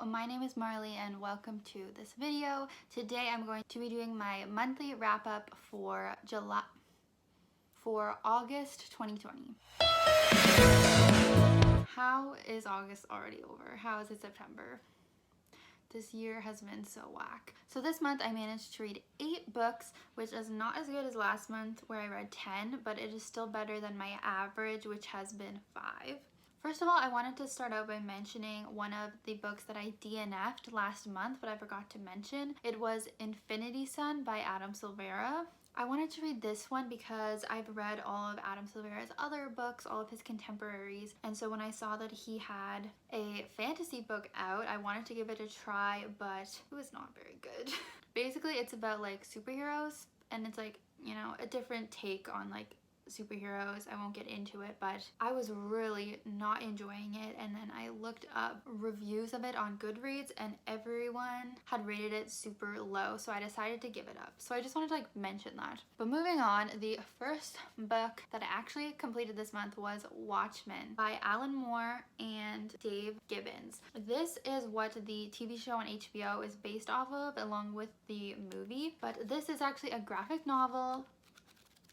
my name is Marley and welcome to this video. Today I'm going to be doing my monthly wrap-up for August 2020. How is August already over? How is it September? This year has been so whack. So this month I managed to read 8 books, which is not as good as last month where I read 10, but it is still better than my average, which has been 5. First of all, I wanted to start out by mentioning one of the books that I DNF'd last month, but I forgot to mention. It was Infinity Sun by Adam Silvera. I wanted to read this one because I've read all of Adam Silvera's other books, all of his contemporaries, and so when I saw that he had a fantasy book out, I wanted to give it a try, but it was not very good. Basically, it's about like superheroes, and it's like, you know, a different take on like superheroes. I won't get into it, but I was really not enjoying it, and then I looked up reviews of it on Goodreads and everyone had rated it super low, so I decided to give it up. So I just wanted to like mention that. But moving on, the first book that I actually completed this month was Watchmen by Alan Moore and Dave Gibbons. This is what the TV show on HBO is based off of, along with the movie, but this is actually a graphic novel.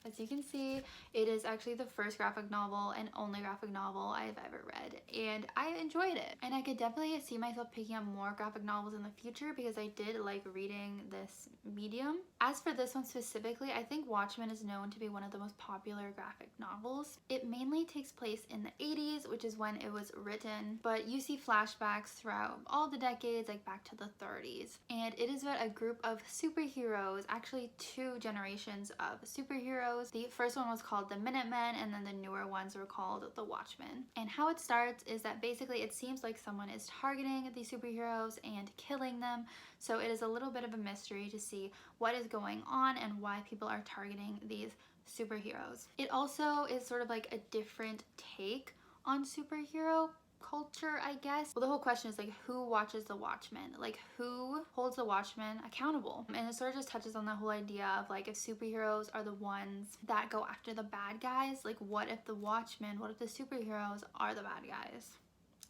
As you can see, it is actually the first graphic novel and only graphic novel I've ever read, and I enjoyed it. And I could definitely see myself picking up more graphic novels in the future because I did like reading this medium. As for this one specifically, I think Watchmen is known to be one of the most popular graphic novels. It mainly takes place in the 80s, which is when it was written, but you see flashbacks throughout all the decades, like back to the 30s. And it is about a group of superheroes, actually 2 generations of superheroes. The first one was called the Minutemen, and then the newer ones were called the Watchmen. And how it starts is that basically it seems like someone is targeting the superheroes and killing them. So it is a little bit of a mystery to see what is going on and why people are targeting these superheroes. It also is sort of like a different take on superhero culture, I guess. Well, the whole question is like, who watches the Watchmen? Like, who holds the Watchmen accountable? And it sort of just touches on the whole idea of like, if superheroes are the ones that go after the bad guys, like what if the Watchmen, what if the superheroes are the bad guys?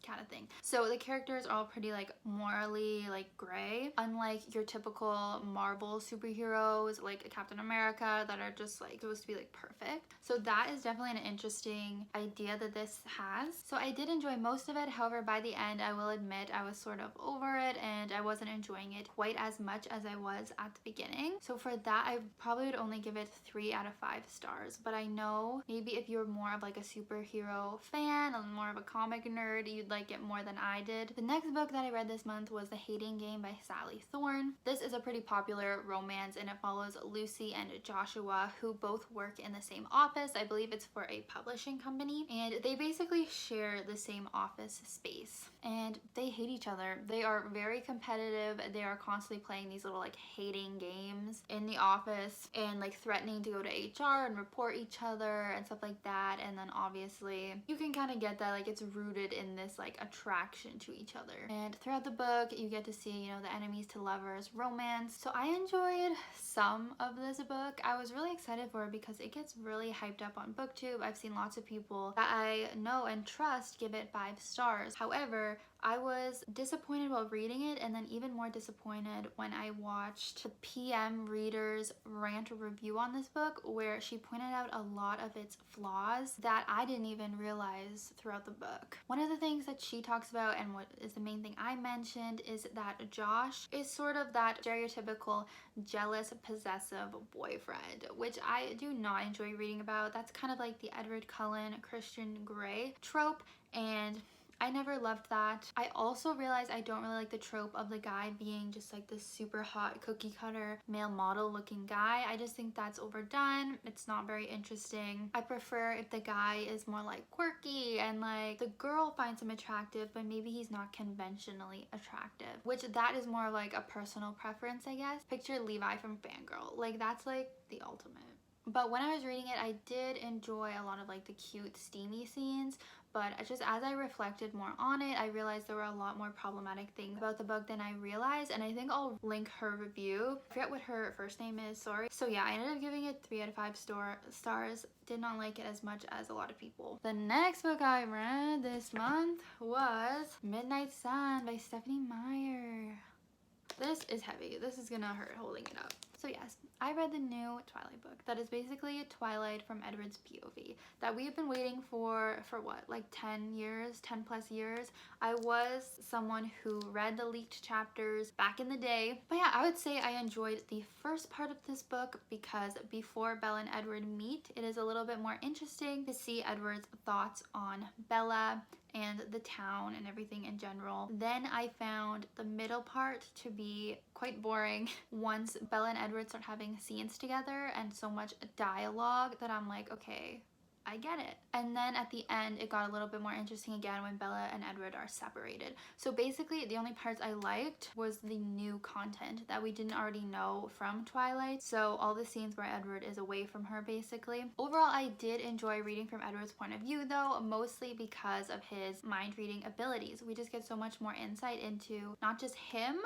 Kind of thing. So the characters are all pretty like morally like gray, unlike your typical Marvel superheroes like Captain America that are just like supposed to be like perfect. So that is definitely an interesting idea that this has. So I did enjoy most of it. However, by the end, I will admit I was sort of over it and I wasn't enjoying it quite as much as I was at the beginning. So for that, I probably would only give it 3 out of 5 stars. But I know maybe if you're more of like a superhero fan and more of a comic nerd, you'd like it more than I did. The next book that I read this month was The Hating Game by Sally Thorne. This is a pretty popular romance and it follows Lucy and Joshua, who both work in the same office. I believe it's for a publishing company, and they basically share the same office space and they hate each other. They are very competitive. They are constantly playing these little like hating games in the office and like threatening to go to HR and report each other and stuff like that. And then obviously you can kind of get that like it's rooted in this like attraction to each other. And throughout the book you get to see, you know, the enemies to lovers romance. So I enjoyed some of this book. I was really excited for it because it gets really hyped up on BookTube. I've seen lots of people that I know and trust give it 5 stars. However, I was disappointed while reading it, and then even more disappointed when I watched the PM Reader's rant review on this book, where she pointed out a lot of its flaws that I didn't even realize throughout the book. One of the things that she talks about, and what is the main thing I mentioned, is that Josh is sort of that stereotypical jealous, possessive boyfriend, which I do not enjoy reading about. That's kind of like the Edward Cullen, Christian Grey trope, and I never loved that. I also realized I don't really like the trope of the guy being just like this super hot cookie cutter male model looking guy. I just think that's overdone. It's not very interesting. I prefer if the guy is more like quirky and like the girl finds him attractive, but maybe he's not conventionally attractive, which that is more like a personal preference, I guess. Picture Levi from Fangirl. Like that's like the ultimate. But when I was reading it, I did enjoy a lot of like the cute steamy scenes, but just as I reflected more on it, I realized there were a lot more problematic things about the book than I realized, and I think I'll link her review. I forget what her first name is, sorry. So yeah, I ended up giving it 3 out of 5 stars. Did not like it as much as a lot of people. The next book I read this month was Midnight Sun by Stephanie Meyer. This is heavy. This is gonna hurt holding it up. So yes, I read the new Twilight book. That is basically Twilight from Edward's POV that we have been waiting for what, like 10 years, 10 plus years. I was someone who read the leaked chapters back in the day. But yeah, I would say I enjoyed the first part of this book because before Bella and Edward meet, it is a little bit more interesting to see Edward's thoughts on Bella and the town and everything in general. Then I found the middle part to be quite boring once Bella and Edward start having scenes together and so much dialogue that I'm like, okay, I get it. And then at the end, it got a little bit more interesting again when Bella and Edward are separated. So basically, the only parts I liked was the new content that we didn't already know from Twilight. So all the scenes where Edward is away from her, basically. Overall, I did enjoy reading from Edward's point of view, though, mostly because of his mind-reading abilities. We just get so much more insight into not just him,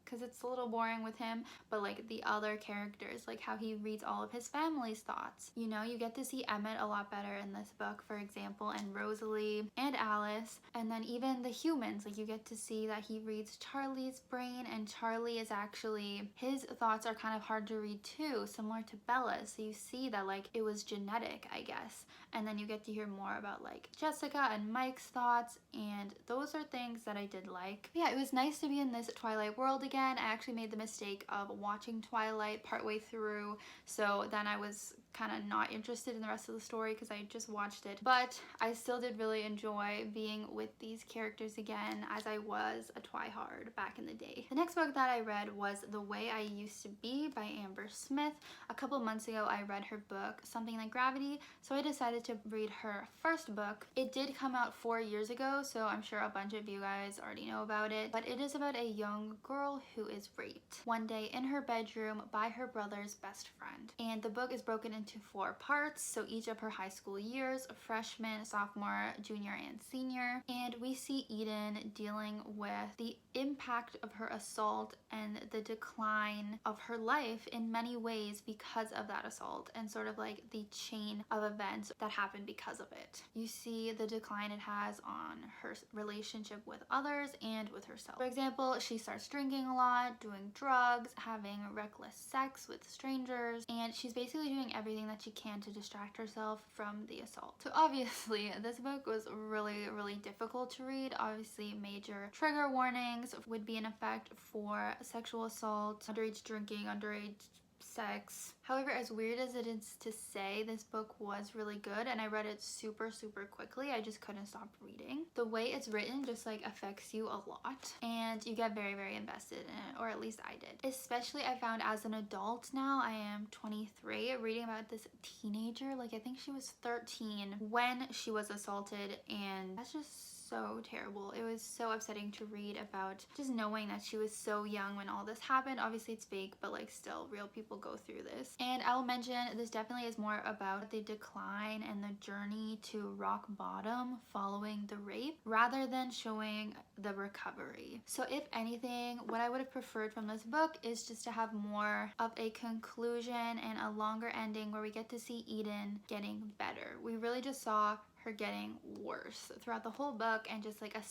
because it's a little boring with him, but like the other characters, like how he reads all of his family's thoughts. You know, you get to see Emmett a lot better in this book, for example, and Rosalie and Alice, and then even the humans, like you get to see that he reads Charlie's brain, and Charlie is actually, his thoughts are kind of hard to read too, similar to Bella's. So you see that like it was genetic, I guess. And then you get to hear more about like Jessica and Mike's thoughts, and those are things that I did like. But yeah, it was nice to be in this Twilight world again. I actually made the mistake of watching Twilight partway through, so then I was kind of not interested in the rest of the story because I just watched it. But I still did really enjoy being with these characters again, as I was a Twihard back in the day. The next book that I read was The Way I Used to Be by Amber Smith. A couple months ago, I read her book, Something Like Gravity, so I decided to read her first book. It did come out 4 years ago, so I'm sure a bunch of you guys already know about it, but it is about a young girl who is raped one day in her bedroom by her brother's best friend. And the book is broken into 4 parts, so each of her high school years, freshman, sophomore, junior, and senior. And we see Eden dealing with the impact of her assault and the decline of her life in many ways because of that assault, and sort of like the chain of events that happened because of it. You see the decline it has on her relationship with others and with herself. For example, she starts drinking a lot, doing drugs, having reckless sex with strangers, and she's basically doing everything that she can to distract herself from the assault. So obviously this book was really difficult to read. Obviously major trigger warnings would be in effect for sexual assault, underage drinking, underage sex. However, as weird as it is to say, this book was really good and I read it super quickly. I just couldn't stop reading. The way it's written just like affects you a lot and you get very invested in it, or at least I did. Especially I found as an adult now, I am 23, reading about this teenager, like I think she was 13 when she was assaulted, and that's just so terrible. It was so upsetting to read about just knowing that she was so young when all this happened. Obviously it's fake, but like still real people go through this. And I'll mention this definitely is more about the decline and the journey to rock bottom following the rape rather than showing the recovery. So if anything, what I would have preferred from this book is just to have more of a conclusion and a longer ending where we get to see Eden getting better. We really just saw her getting worse throughout the whole book, and just like a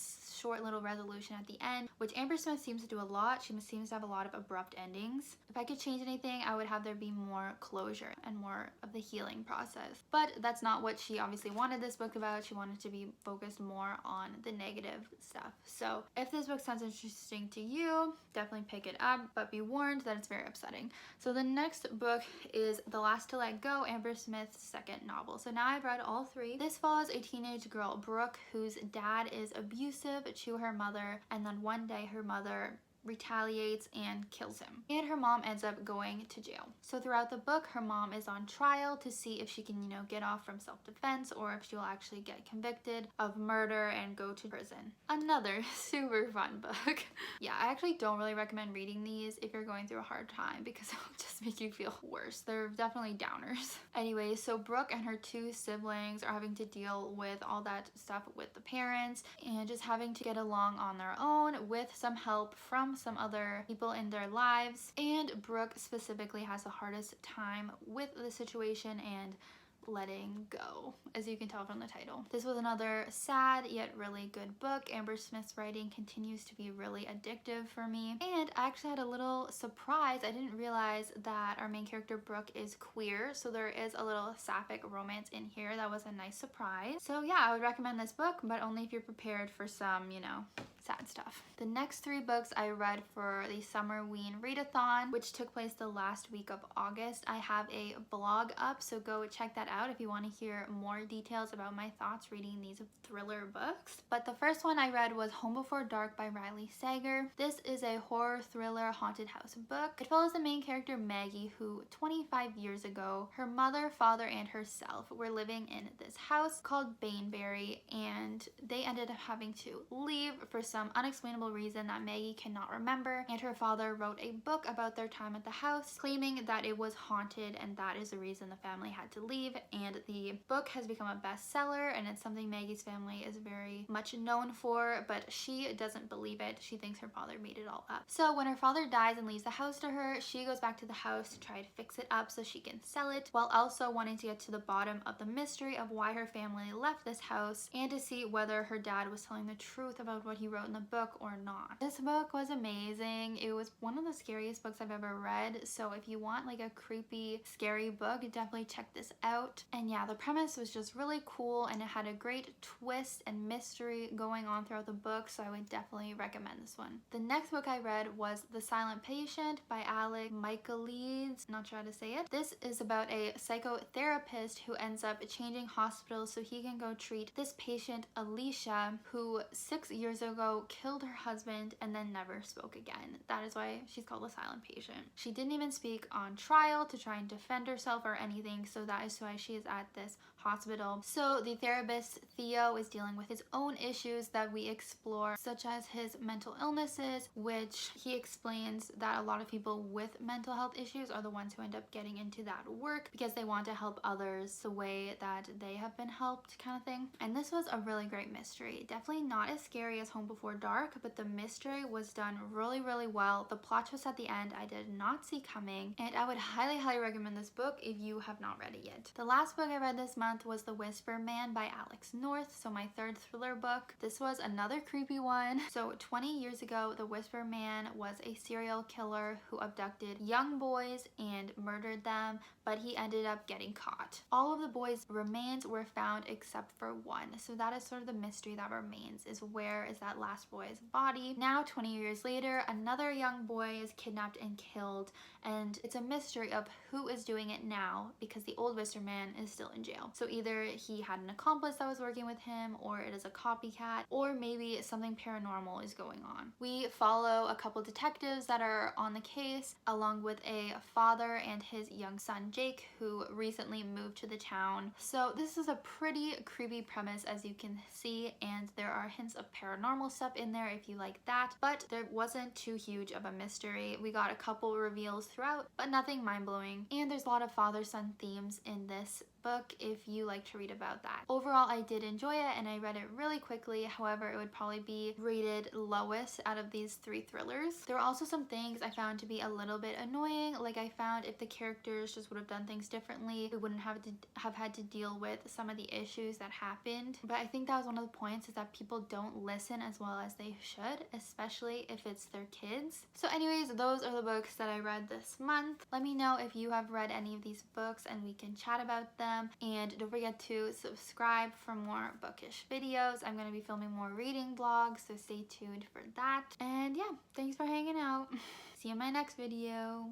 short little resolution at the end, which Amber Smith seems to do a lot. She seems to have a lot of abrupt endings. If I could change anything, I would have there be more closure and more of the healing process. But that's not what she obviously wanted this book about. She wanted to be focused more on the negative stuff. So if this book sounds interesting to you, definitely pick it up, but be warned that it's very upsetting. So the next book is The Last to Let Go, Amber Smith's second novel. So now I've read all 3. This follows a teenage girl, Brooke, whose dad is abusive to her mother, and then one day her mother retaliates and kills him. And her mom ends up going to jail. So throughout the book, her mom is on trial to see if she can, get off from self-defense or if she will actually get convicted of murder and go to prison. Another super fun book. Yeah, I actually don't really recommend reading these if you're going through a hard time because it'll just make you feel worse. They're definitely downers. Anyway, so Brooke and her two siblings are having to deal with all that stuff with the parents and just having to get along on their own with some help from some other people in their lives. And Brooke specifically has the hardest time with the situation and letting go, as you can tell from the title. This was another sad yet really good book. Amber Smith's writing continues to be really addictive for me. And I actually had a little surprise. I didn't realize that our main character Brooke is queer, so there is a little sapphic romance in here. That was a nice surprise. So yeah, I would recommend this book, but only if you're prepared for some, sad stuff. The next 3 books I read for the Summerween Readathon, which took place the last week of August. I have a blog up, so go check that out if you want to hear more details about my thoughts reading these thriller books. But the first one I read was Home Before Dark by Riley Sager. This is a horror thriller haunted house book. It follows the main character Maggie, who 25 years ago, her mother, father, and herself were living in this house called Baneberry, and they ended up having to leave for some unexplainable reason that Maggie cannot remember, and her father wrote a book about their time at the house claiming that it was haunted, and that is the reason the family had to leave. And the book has become a bestseller, and it's something Maggie's family is very much known for, but she doesn't believe it. She thinks her father made it all up. So when her father dies and leaves the house to her, she goes back to the house to try to fix it up so she can sell it, while also wanting to get to the bottom of the mystery of why her family left this house and to see whether her dad was telling the truth about what he wrote in the book or not. This book was amazing. It was one of the scariest books I've ever read, so if you want like a creepy, scary book, definitely check this out. And yeah, the premise was just really cool, and it had a great twist and mystery going on throughout the book, so I would definitely recommend this one. The next book I read was The Silent Patient by Michaelides. Not sure how to say it. This is about a psychotherapist who ends up changing hospitals so he can go treat this patient, Alicia, who 6 years ago killed her husband and then never spoke again. That is why she's called a silent patient. She didn't even speak on trial to try and defend herself or anything, so that is why she is at this hospital. So the therapist Theo is dealing with his own issues that we explore, such as his mental illnesses, which he explains that a lot of people with mental health issues are the ones who end up getting into that work because they want to help others the way that they have been helped, kind of thing. And this was a really great mystery. Definitely not as scary as Home Before Dark, but the mystery was done really, really well. The plot twist at the end I did not see coming, and I would highly, highly recommend this book if you have not read it yet. The last book I read this month was The Whisper Man by Alex North, so my 3rd thriller book. This was another creepy one. So 20 years ago, The Whisper Man was a serial killer who abducted young boys and murdered them, but he ended up getting caught. All of the boys' remains were found except for one, so that is sort of the mystery that remains, is where is that last boy's body. Now 20 years later, another young boy is kidnapped and killed, and it's a mystery of who is doing it now because the old Whisper Man is still in jail. So either he had an accomplice that was working with him, or it is a copycat, or maybe something paranormal is going on. We follow a couple detectives that are on the case, along with a father and his young son Jake, who recently moved to the town. So this is a pretty creepy premise, as you can see, and there are hints of paranormal stuff in there if you like that, but there wasn't too huge of a mystery. We got a couple reveals throughout, but nothing mind-blowing, and there's a lot of father-son themes in this book if you like to read about that. Overall, I did enjoy it and I read it really quickly. However, it would probably be rated lowest out of these 3 thrillers. There were also some things I found to be a little bit annoying. Like, I found if the characters just would have done things differently, we wouldn't have had to deal with some of the issues that happened. But I think that was one of the points, is that people don't listen as well as they should, especially if it's their kids. So anyways, those are the books that I read this month. Let me know if you have read any of these books and we can chat about them. And don't forget to subscribe for more bookish videos. I'm going to be filming more reading vlogs, so stay tuned for that. And yeah, thanks for hanging out. See you in my next video.